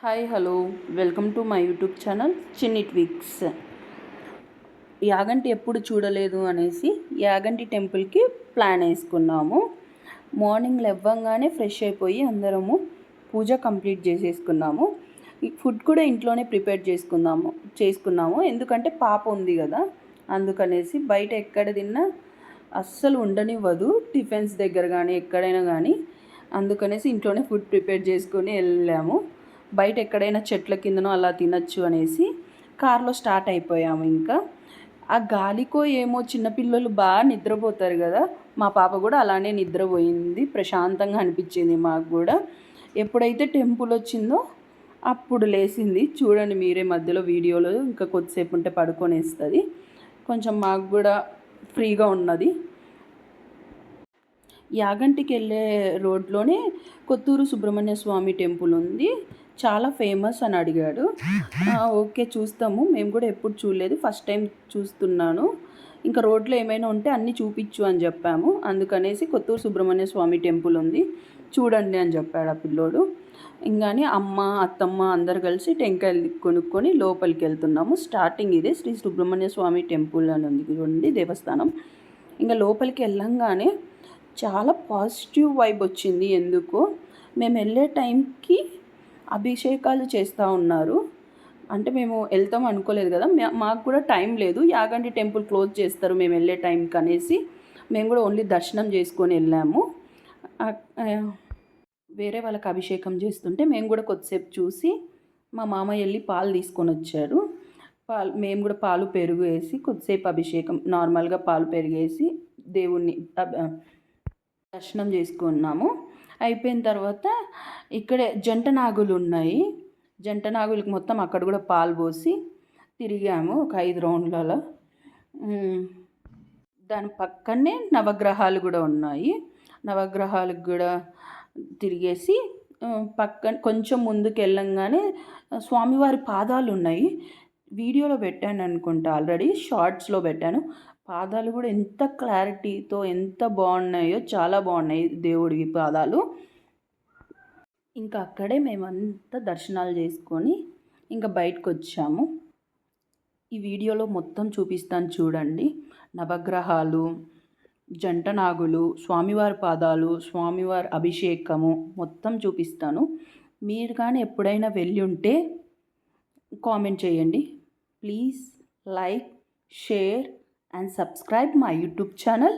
Hi hello welcome to my YouTube channel చిన్ని twigs. Yaganti ఎప్పుడు చూడలేదు అనేసి యాగంటి టెంపుల్కి ప్లాన్ వేసుకున్నాము. మార్నింగ్ లేవగానే ఫ్రెష్ అయిపోయి అందరము పూజ కంప్లీట్ చేసేసుకున్నాము. ఈ ఫుడ్ కూడా ఇంట్లోనే ప్రిపేర్ చేసుకున్నాము ఎందుకంటే పాప ఉంది కదా, అందుకనేసి బయట ఎక్కడ తిన్నా అస్సలు ఉండనివ్వదు, టిఫిన్స్ దగ్గర కానీ ఎక్కడైనా కానీ. అందుకనేసి ఇంట్లోనే ఫుడ్ ప్రిపేర్ చేసుకొని వెళ్ళాము. బయట ఎక్కడైనా చెట్ల కిందనో అలా తినచ్చు అనేసి కార్లో స్టార్ట్ అయిపోయాము. ఇంకా ఆ గాలికో ఏమో చిన్నపిల్లలు బాగా నిద్రపోతారు కదా, మా పాప కూడా అలానే నిద్రపోయింది. ప్రశాంతంగా అనిపించింది మాకు కూడా. ఎప్పుడైతే టెంపుల్ వచ్చిందో అప్పుడు లేచింది. చూడండి మీరే మధ్యలో వీడియోలో. ఇంకా కొద్దిసేపు ఉంటే పడుకొనేస్తుంది. కొంచెం మాకు కూడా ఫ్రీగా ఉన్నది. యాగంటికి వెళ్ళే రోడ్లోనే కొత్తూరు సుబ్రహ్మణ్య స్వామి టెంపుల్ ఉంది, చాలా ఫేమస్ అని అడిగాడు. ఓకే చూస్తాము, మేము కూడా ఎప్పుడు చూడలేదు, ఫస్ట్ టైం చూస్తున్నాను. ఇంకా రోడ్లో ఏమైనా ఉంటే అన్నీ చూపించు అని చెప్పాము. అందుకనేసి కొత్తూరు సుబ్రహ్మణ్య స్వామి టెంపుల్ ఉంది చూడండి అని చెప్పాడు ఆ పిల్లోడు. ఇంకాని అమ్మ అత్తమ్మ అందరు కలిసి టెంకాయలు కొనుక్కొని లోపలికి వెళ్తున్నాము. స్టార్టింగ్ ఇదే శ్రీ సుబ్రహ్మణ్య స్వామి టెంపుల్ అని ఉంది దేవస్థానం. ఇంకా లోపలికి వెళ్ళంగానే చాలా పాజిటివ్ వైబ్ వచ్చింది. ఎందుకో మేము వెళ్ళే టైంకి అభిషేకాలు చేస్తూ ఉన్నారు. అంటే మేము వెళ్తాం అనుకోలేదు కదా, మాకు కూడా టైం లేదు. యాగంటి టెంపుల్ క్లోజ్ చేస్తారు మేము వెళ్ళే టైంకి అనేసి మేము కూడా ఓన్లీ దర్శనం చేసుకొని వెళ్ళాము. వేరే వాళ్ళకి అభిషేకం చేస్తుంటే మేము కూడా కొద్దిసేపు చూసి మా మామయ్య వెళ్ళి పాలు తీసుకొని వచ్చారు. మేము కూడా పాలు పెరుగు వేసి కొద్దిసేపు అభిషేకం నార్మల్గా పాలు పెరుగు వేసి దేవుణ్ణి దర్శనం చేసుకున్నాము. అయిపోయిన తర్వాత ఇక్కడే జంట నాగులు ఉన్నాయి. జంట నాగులకి మొత్తం అక్కడ కూడా పాలు పోసి తిరిగాము ఒక 5 రౌండ్లలో. దాని పక్కనే నవగ్రహాలు కూడా ఉన్నాయి. నవగ్రహాలకు కూడా తిరిగేసి పక్కన కొంచెం ముందుకు వెళ్ళంగానే స్వామివారి పాదాలు ఉన్నాయి. వీడియోలో పెట్టాను అనుకుంటా, ఆల్రెడీ షార్ట్స్లో పెట్టాను. పాదాలు కూడా ఎంత క్లారిటీతో ఎంత బాగున్నాయో, చాలా బాగున్నాయి దేవుడివి పాదాలు. ఇంకా అక్కడే మేమంతా దర్శనాలు చేసుకొని ఇంకా బయటకు వచ్చాము. ఈ వీడియోలో మొత్తం చూపిస్తాను చూడండి. నవగ్రహాలు, జంట నాగులు, స్వామివారి పాదాలు, స్వామివారి అభిషేకము మొత్తం చూపిస్తాను. మీరు కానీ ఎప్పుడైనా వెళ్ళి ఉంటే కామెంట్ చేయండి. Please like, share and subscribe my YouTube channel.